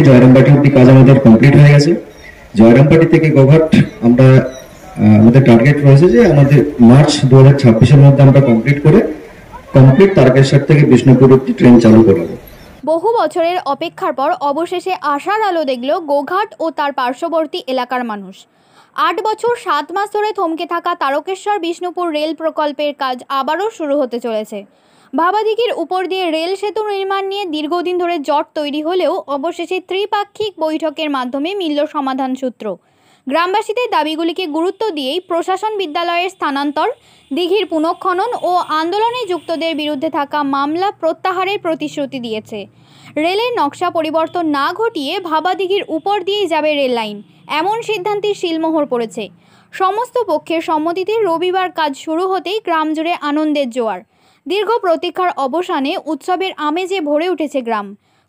জয়রামবাটি অব্দি কাজ আমাদের কমপ্লিট হয়ে গেছে। জয়রামবাটি থেকে গোঘাট আমরা আমাদের টার্গেট রয়েছে যে আমাদের মার্চ 2026-এর মধ্যে আমরা কমপ্লিট তারকেশ্বর থেকে বিষ্ণুপুর অব্দি ট্রেন চালু করাবো। বহু বছরের অপেক্ষার পর অবশেষে আশার আলো দেখল গোঘাট ও তার পার্শ্ববর্তী এলাকার মানুষ। 8 বছর 7 মাস ধরে থমকে থাকা তারকেশ্বর বিষ্ণুপুর রেল প্রকল্পের কাজ আবারও শুরু হতে চলেছে। ভাবাদিঘির উপর দিয়ে রেল সেতু নির্মাণ নিয়ে দীর্ঘদিন ধরে জট তৈরি হলেও অবশেষে ত্রিপাক্ষিক বৈঠকের মাধ্যমে মিলল সমাধান সূত্র। গ্রামবাসীদের দাবিগুলিকে গুরুত্ব দিয়েই প্রশাসন বিদ্যালয়ের স্থানান্তর, দিঘির পুনঃখনন ও আন্দোলনে যুক্তদের বিরুদ্ধে থাকা মামলা প্রত্যাহারের প্রতিশ্রুতি দিয়েছে। রেলের নকশা পরিবর্তন না ঘটিয়ে ভাবাদিঘির উপর দিয়েই যাবে রেল লাইন, এমন সিদ্ধান্তে শিলমোহর পড়েছে। সমস্ত পক্ষের সম্মতিতে রবিবার কাজ শুরু হতেই গ্রাম জুড়ে আনন্দের জোয়ার। দীর্ঘ প্রতীক্ষার অবসানে উৎসবের আমেজে ভরে উঠেছে গ্রাম।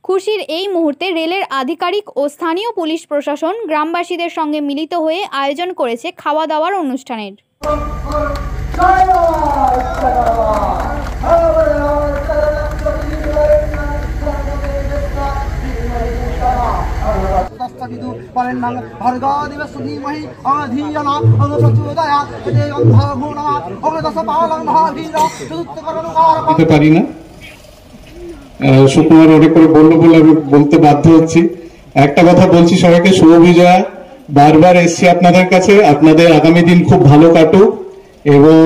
খুশির এই মুহূর্তে রেলের আধিকারিক ও স্থানীয় পুলিশ প্রশাসন গ্রামবাসীদের সঙ্গে মিলিত হয়ে আয়োজন করেছে খাওয়া দাওয়ার অনুষ্ঠানের। পারি না, সুকুমার অনেক করে বললো বলে আমি বলতে বাধ্য হচ্ছি। একটা কথা বলছি সবাইকে, শুভ বিজয়া। বারবার এসছি আপনাদের কাছে, আপনাদের আগামী দিন খুব ভালো কাটুক এবং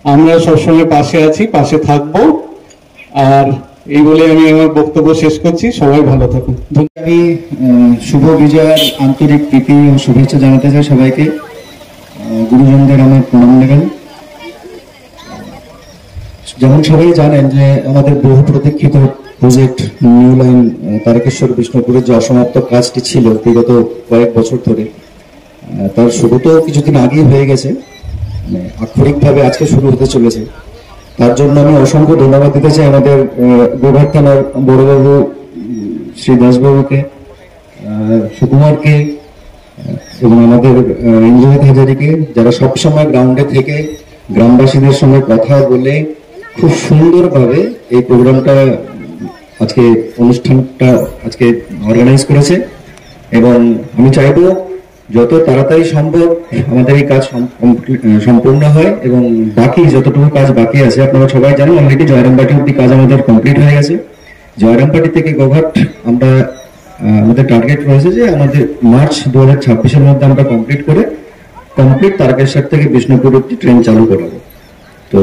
আমরা সবসময় পাশে আছি, পাশে থাকবো। আর এই বলে আমি আমার বক্তব্য শেষ করছি। সবাই ভালো থাকুন। আমি শুভ বিজয়ার আন্তরিক প্রীতি ও শুভেচ্ছা জানাতে চাই সবাইকে। গুরুজনদের আমার প্রণাম নেবেন। যেমন সবাই জানেন যে আমাদের বহু প্রতীক্ষিত প্রজেক্ট নিউ লাইন তারকেশ্বর বিষ্ণুপুরের যে অসমাপ্ত কাজটি ছিল বিগত কয়েক বছর ধরে, তার শুরু তো কিছুদিন আগেই হয়ে গেছে, আক্ষরিকভাবে আজকে শুরু হতে চলেছে। তার জন্য আমি অসংখ্য ধন্যবাদ দিতে চাই আমাদের গোঘাট থানার বড়বাবু শ্রী দাসবাবুকে, সুকুমারকে এবং আমাদের ইন্দ্রজিৎ হাজারিকে, যারা সবসময় গ্রাউন্ডে থেকে গ্রামবাসীদের সঙ্গে কথা বলে খুব সুন্দরভাবে এই প্রোগ্রামটা অনুষ্ঠানটা আজকে অর্গানাইজ করেছে। এবং আমি চাইবো যত তাড়াতাড়ি সম্ভব আমাদের এই কাজ সম্পূর্ণ হয় এবং বাকি যতটুকু কাজ বাকি আছে, আপনারা সবাই জানেন অলরেডি জয়রামবাটি অব্দি কাজ আমাদের কমপ্লিট হয়ে গেছে। জয়রামবাটি থেকে গোঘাট আমরা আমাদের টার্গেট রয়েছে যে আমাদের মার্চ 2026-এর মধ্যে আমরা কমপ্লিট তারকেশ্বর থেকে বিষ্ণুপুর অব্দি ট্রেন চালু করাবো। তো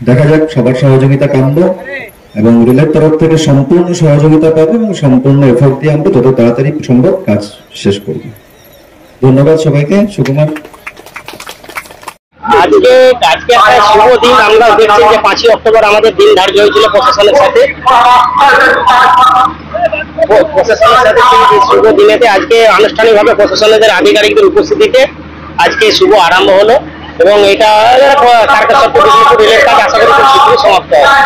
দেখা যাক, সবার সহযোগিতা কাম্য এবং রেলের তরফ থেকে সম্পূর্ণ সহযোগিতা পাবো এবং সম্পূর্ণ এফোর্ট দিয়ে আমরা যত তাড়াতাড়ি সম্ভব কাজ শেষ করব। ধন্যবাদ সবাইকে। সুকুমার। আজকে একটা শুভ দিন। আমরা দেখছি যে 5ই অক্টোবর আমাদের দিন ধার্য হয়েছিল প্রশাসনের সাথে শুভ দিনেতে আজকে আনুষ্ঠানিকভাবে প্রশাসনের আধিকারিকদের উপস্থিতিতে আজকে শুভ আরম্ভ হলো এবং এটা তারকেশ্বর রেলের কাজ আশা করি খুব শীঘ্রই সমাপ্ত হবে।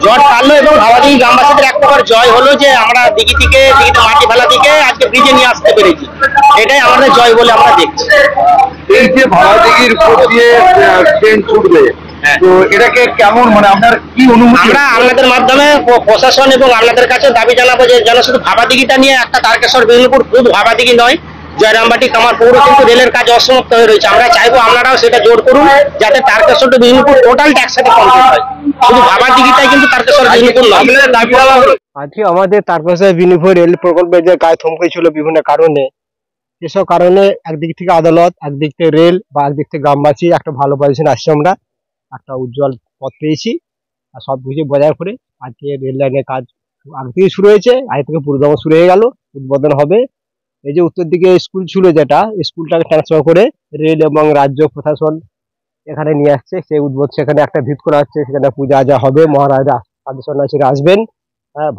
জট কাটলো এবং ভাবাদিঘি গ্রামবাসীদের এক প্রকার জয় হলো যে আমরা দিঘিতে মাটি ফেলা থেকে আজকে ব্রিজে নিয়ে আসতে পেরেছি। এটাই আমাদের জয় বলে আমরা দেখছি। এই যে ভাবাদিঘির উপর দিয়ে ট্রেন ছুটবে, তো এটাকে কেমন, মানে আপনার কি অনুভূতি? আমরা আপনাদের মাধ্যমে প্রশাসন এবং আপনাদের কাছে দাবি জানাবো যে যেন শুধু ভাবাদিঘিটা নিয়ে একটা তারকেশ্বর বিষ্ণুপুর, শুধু ভাবাদিঘি নয়, জয়রামবাটি কামারপুর কিন্তু রেলের কাজ অসমাপ্ত হয়ে রয়েছে। আমরা চাইবো আপনারাও সেটা জোর করুন যাতে তারকেশ্বর টু বিষ্ণুপুর টোটালটা একসাথে কমপ্লিট হয়। শুধু ভাবাদিঘিটাই কিন্তু তারকেশ্বর বিষ্ণুপুর নয়। আজকে আমাদের তারকেশ্বর বিষ্ণুপুর রেল প্রকল্পের যে কাজ থমকে ছিল বিভিন্ন কারণে, এসব কারণে একদিক থেকে আদালত, একদিক থেকে রেল বা একদিক থেকে গ্রামবাসী একটা ভালো পজিশন আসছে। আমরা একটা উজ্জ্বল পথ পেয়েছি আর সব কিছু বজায় করে আজকে রেল লাইনের কাজ আগে থেকে শুরু হয়েছে। আগে থেকে পুরোদমে শুরু হয়ে গেল, উদ্বোধন হবে। এই যে উত্তর দিকে স্কুল ছিল, যেটা স্কুলটাকে ট্রান্সফার করে রেল এবং রাজ্য প্রশাসন এখানে নিয়ে আসছে, সেই উদ্বোধন সেখানে একটা ভিত করা হচ্ছে, সেখানে পূজা আজা হবে, মহারাজা সাধু সন্ন্যাসীরা আসবেন।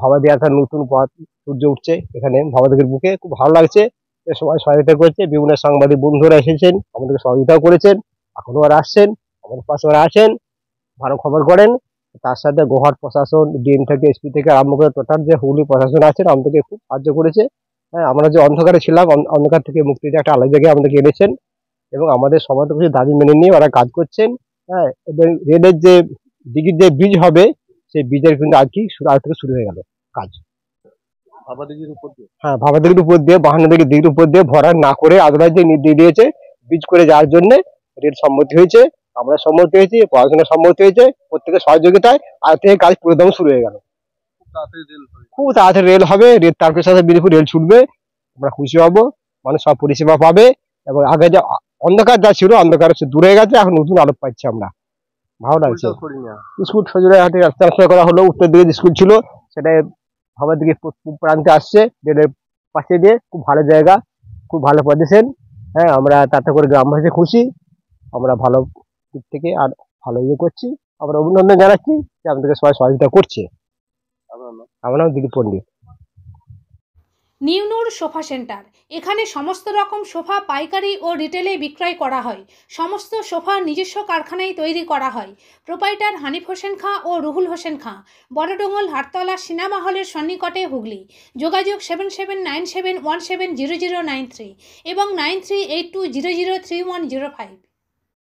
ভাবাদিঘি একটা নতুন পথ সূর্য উঠছে এখানে ভাবাদিঘির বুকে, খুব ভালো লাগছে। সবাই সহযোগিতা করছে, বিভিন্ন সাংবাদিক বন্ধুরা এসেছেন, আমাদেরকে সহযোগিতাও করেছেন, এখনো আর আসছেন, আমাদের পাশে ওরা আছেন, ভালো খবর করেন। তার সাথে গোঘাট প্রশাসন, ডিএম থেকে এসপি থেকে আরম্ভ করে টোটাল যে হুগলি প্রশাসন আছেন আমাদেরকে খুব সাহায্য করেছে। হ্যাঁ, আমরা যে অন্ধকারে ছিলাম অন্ধকার থেকে মুক্তির একটা আলাদা জায়গায় আমাদেরকে এনেছেন এবং আমাদের সমস্ত কিছু দাবি মেনে নিয়ে ওরা কাজ করছেন। হ্যাঁ, এবং রেলের যে দিঘির যে ব্রিজ হবে সেই ব্রিজের কিন্তু আজ থেকে শুরু হয়ে গেল কাজ। হ্যাঁ, ভাবাদিঘির উপর দিয়ে বাহান্ন দিঘির উপর দিয়ে ভরাট না করে আদরাজ যে দিয়ে দিয়েছে ব্রিজ করে যাওয়ার জন্য রেল সম্মতি হয়েছে, আমরা সম্মতি হয়েছি, পড়াশোনা সম্মতি হয়েছে, প্রত্যেকের সহযোগিতায় আজ থেকে কাজ পুরোদম শুরু হয়ে গেল। খুব তাড়াতাড়ি রেল হবে, রেল তারকের সাথে বিলিপুর রেল ছুটবে, আমরা খুশি হব, মানুষ সব পরিষেবা পাবে এবং আগে যা অন্ধকার যা ছিল অন্ধকার দূরে হয়ে গেছে, এখন নতুন আলোক পাচ্ছি আমরা, ভালো লাগছে। স্কুল সজুরাহাটে ট্রান্সফার করা হলো, উত্তর দিকে যে স্কুল ছিল সেটা ভাবার দিকে পূব প্রান্তে আসছে রেলের পাশে দিয়ে, খুব ভালো জায়গা, খুব ভালো পজিশন। হ্যাঁ, আমরা তাতে করে গ্রামবাসী খুশি, আমরা ভালো দিক থেকে আর ভালো করছি, আমরা অভিনন্দন জানাচ্ছি যে আমাদেরকে সবাই সহযোগিতা করছে। আমার নাম দিলীপ পণ্ডিত। নিউ নূর সোফা সেন্টার, এখানে সমস্ত রকম সোফা পাইকারি ও রিটেলে বিক্রয় করা হয়। সমস্ত সোফা নিজস্ব কারখানায় তৈরি করা হয়। প্রোপাইটার হানিফ হোসেন খাঁ ও রুহুল হোসেন খাঁ, বড়ডোঙ্গল হাটতলা সিনেমা হলের সন্নিকটে, হুগলি। যোগাযোগ 7797170093 এবং 9382003105।